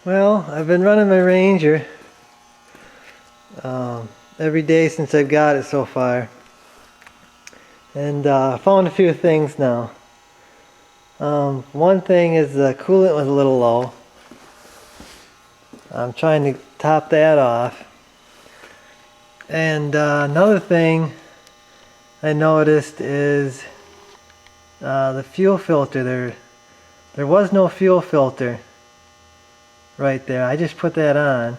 Well, I've been running my Ranger every day since I've got it so far, and found a few things now. One thing is the coolant was a little low. I'm trying to top that off. And another thing I noticed is the fuel filter. There was no fuel filter right there. I just put that on.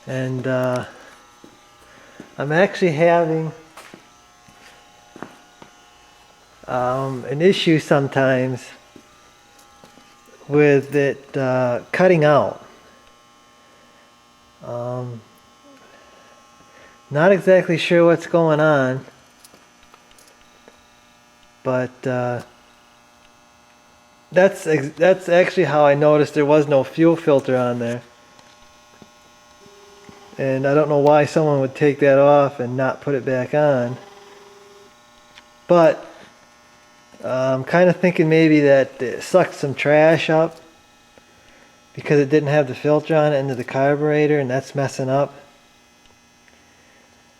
And I'm actually having an issue sometimes with it cutting out. Not exactly sure what's going on, but that's actually how I noticed there was no fuel filter on there. And I don't know why someone would take that off and not put it back on. But I'm kind of thinking maybe that it sucked some trash up because it didn't have the filter on it into the carburetor, and that's messing up.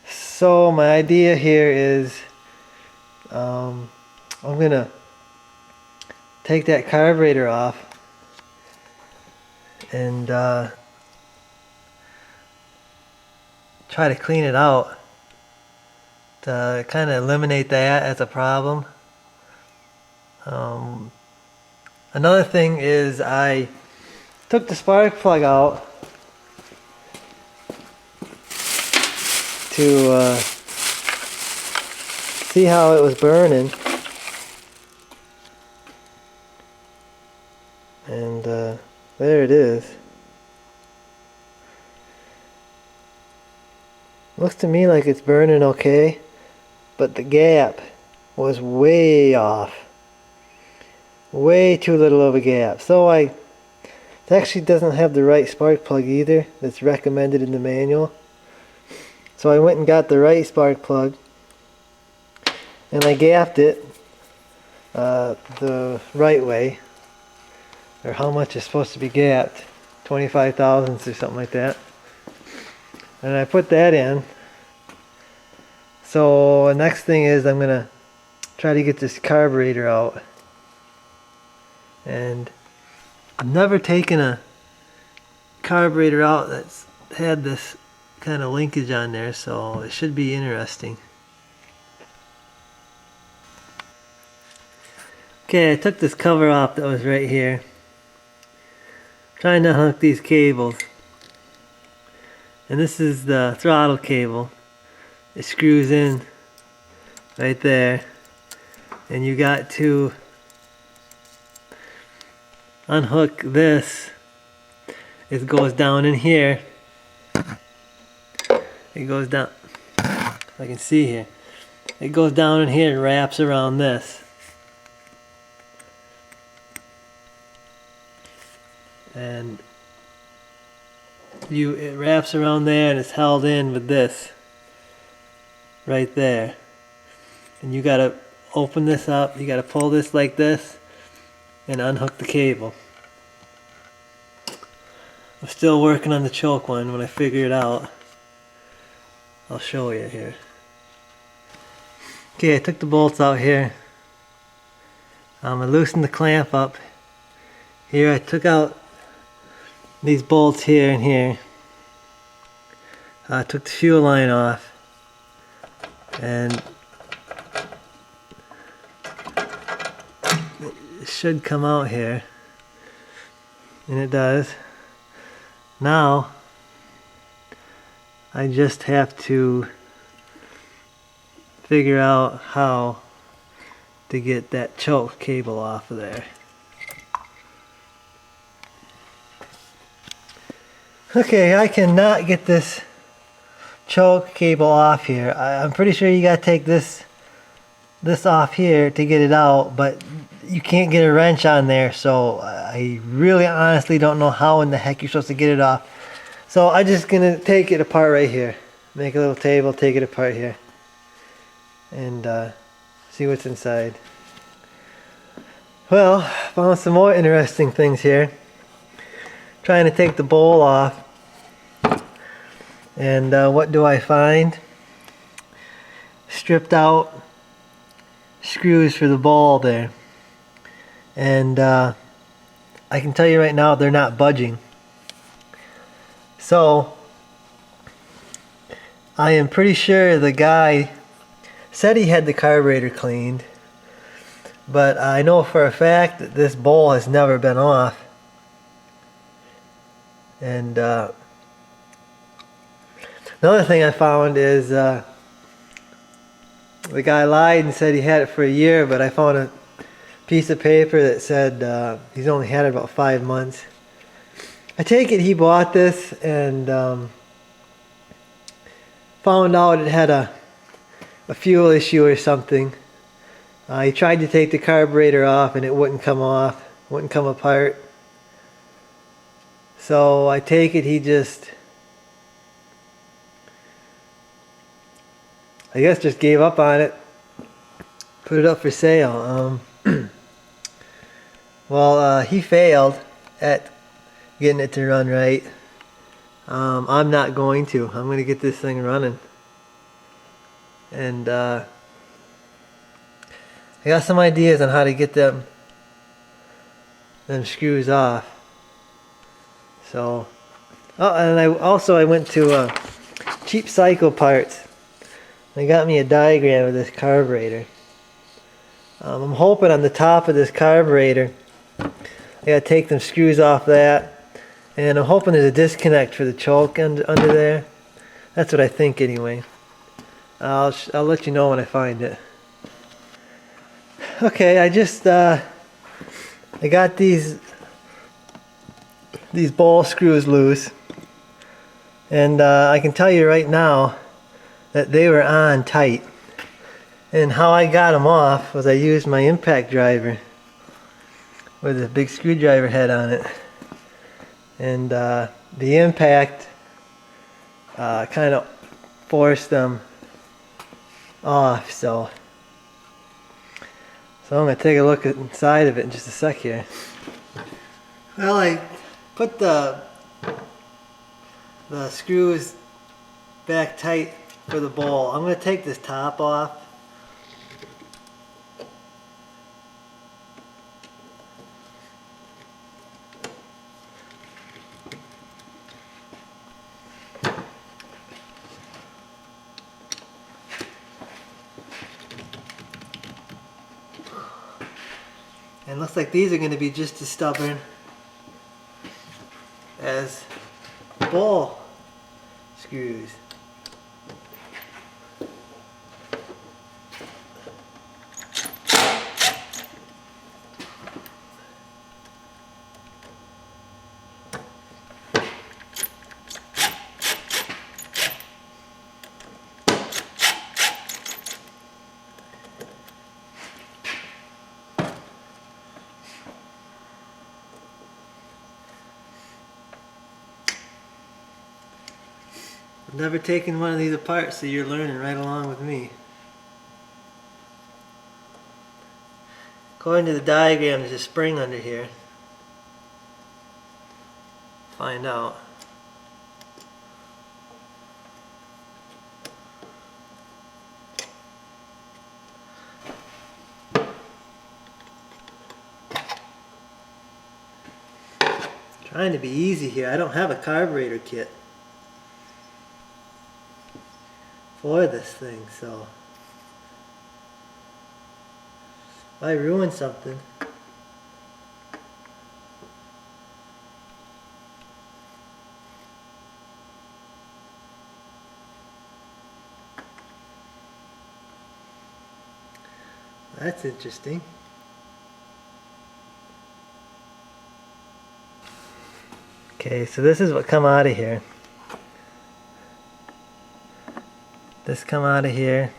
So my idea here is I'm gonna take that carburetor off and try to clean it out to kind of eliminate that as a problem. Another thing is I took the spark plug out to see how it was burning, and there it is. Looks to me like it's burning okay, but the gap was way off. Way too little of a gap. So it actually doesn't have the right spark plug either that's recommended in the manual. So I went and got the right spark plug, and I gapped it the right way, or how much is supposed to be gapped, 25 thousandths or something like that. And I put that in. So the next thing is I'm gonna try to get this carburetor out. And I've never taken a carburetor out that's had this kind of linkage on there, so it should be interesting. Okay, I took this cover off that was right here. Trying to hook these cables. And this is the throttle cable. It screws in right there. And you got to unhook this. It goes down in here. It goes down. If I can see here. It goes down in here and wraps around this. And it wraps around there and it's held in with this right there. And you gotta open this up, you gotta pull this like this and unhook the cable. I'm still working on the choke one. When I figure it out, I'll show you here. Okay, I took the bolts out here. I loosened the clamp up. Here I took out these bolts here and here. I took the fuel line off, and it should come out here, and it does. Now I just have to figure out how to get that choke cable off of there. Okay, I cannot get this choke cable off here. I'm pretty sure you gotta take this off here to get it out, but you can't get a wrench on there, so I really honestly don't know how in the heck you're supposed to get it off. So I'm just gonna take it apart right here. Make a little table, take it apart here, and see what's inside. Well, found some more interesting things here. Trying to take the bowl off. And what do I find? Stripped out screws for the ball there. And I can tell you right now, they're not budging. So I am pretty sure the guy said he had the carburetor cleaned, but I know for a fact that this bowl has never been off. And another thing I found is the guy lied and said he had it for a year, but I found a piece of paper that said he's only had it about 5 months. I take it he bought this and found out it had a fuel issue or something. He tried to take the carburetor off and it wouldn't come off, wouldn't come apart. So I take it he just, I guess, just gave up on it, put it up for sale. Well, he failed at getting it to run right. I'm not going to. I'm going to get this thing running. And I got some ideas on how to get them screws off. So, oh, and I went to Cheap Cycle Parts. They got me a diagram of this carburetor. I'm hoping on the top of this carburetor, I gotta take them screws off that, and I'm hoping there's a disconnect for the choke under there. That's what I think anyway. I'll let you know when I find it. Okay, I just I got these ball screws loose, and I can tell you right now that they were on tight. And how I got them off was I used my impact driver with a big screwdriver head on it, and the impact kind of forced them off. So I'm going to take a look at inside of it in just a sec here. Well, I put the screws back tight for the bowl. I'm going to take this top off. And looks like these are going to be just as stubborn as ball screws. I've never taken one of these apart, so you're learning right along with me. According to the diagram, there's a spring under here. Find out. Trying to be easy here. I don't have a carburetor kit for this thing, so if I ruin something, that's interesting. Okay, so this is what come out of here. This come out of here.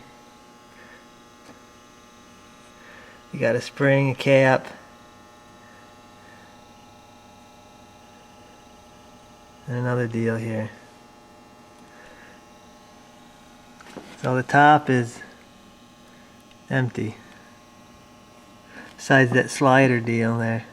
You got a spring, a cap, and another deal here. So the top is empty. besides that slider deal there.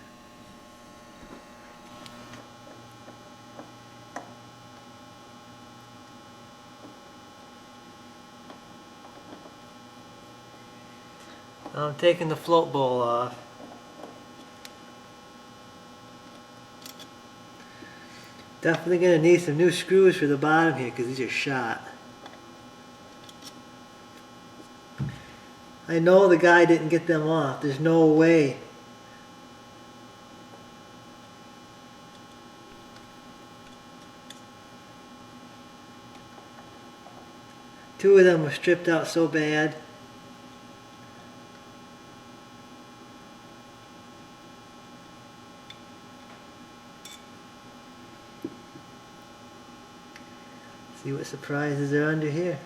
I'm taking the float bowl off. Definitely gonna need some new screws for the bottom here because these are shot. I know the guy didn't get them off. There's no way. Two of them were stripped out so bad. See what surprises are under here.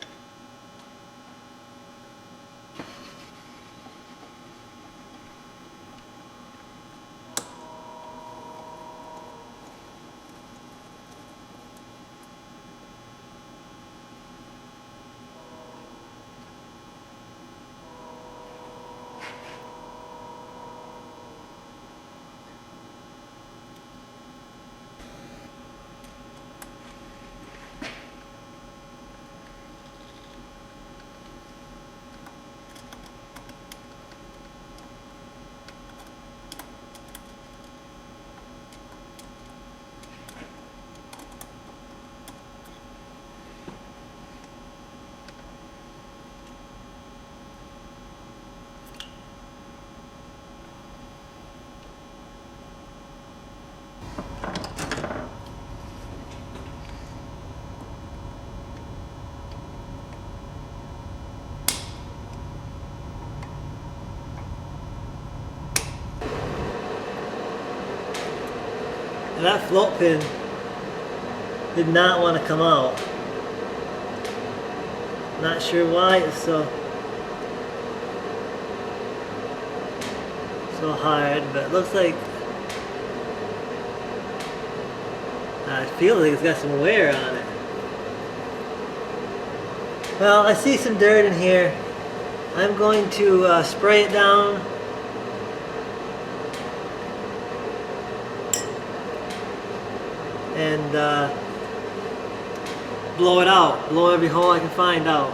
And that float pin did not want to come out. Not sure why it's so hard, but it looks like I feel like it's got some wear on it. Well, I see some dirt in here. I'm going to spray it down. And blow it out. Blow every hole I can find out.